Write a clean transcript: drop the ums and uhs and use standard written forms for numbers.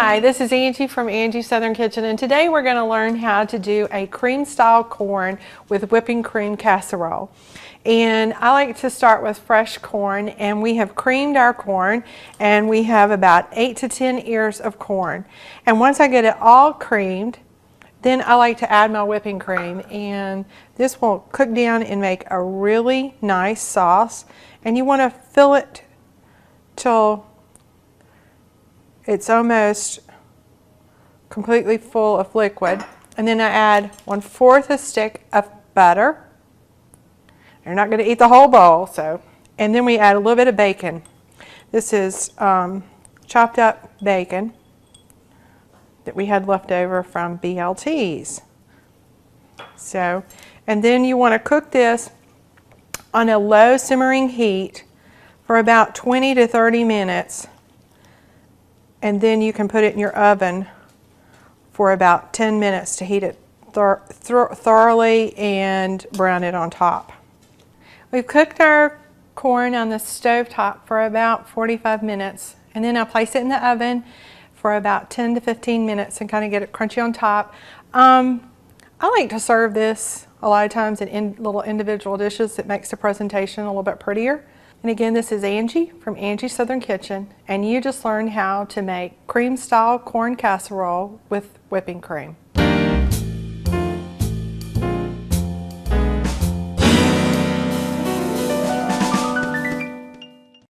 Hi, this is Angie from Angie's Southern Kitchen, and today we're going to learn how to do a cream-style corn with whipping cream casserole. And I like to start with fresh corn, and we have creamed our corn, and we have about 8 to 10 ears of corn. And once I get it all creamed, then I like to add my whipping cream, and this will cook down and make a really nice sauce. And you want to fill it till it's almost completely full of liquid. And then I add 1/4 a stick of butter. You're not going to eat the whole bowl, so. And then we add a little bit of bacon. This is chopped up bacon that we had left over from BLTs. So, and then you want to cook this on a low simmering heat for about 20 to 30 minutes. And then you can put it in your oven for about 10 minutes to heat it thoroughly and brown it on top. We've cooked our corn on the stove top for about 45 minutes, and then I place it in the oven for about 10 to 15 minutes and kind of get it crunchy on top. I like to serve this a lot of times in little individual dishes. It makes the presentation a little bit prettier. And again, this is Angie from Angie's Southern Kitchen, and you just learned how to make cream-style corn casserole with whipping cream.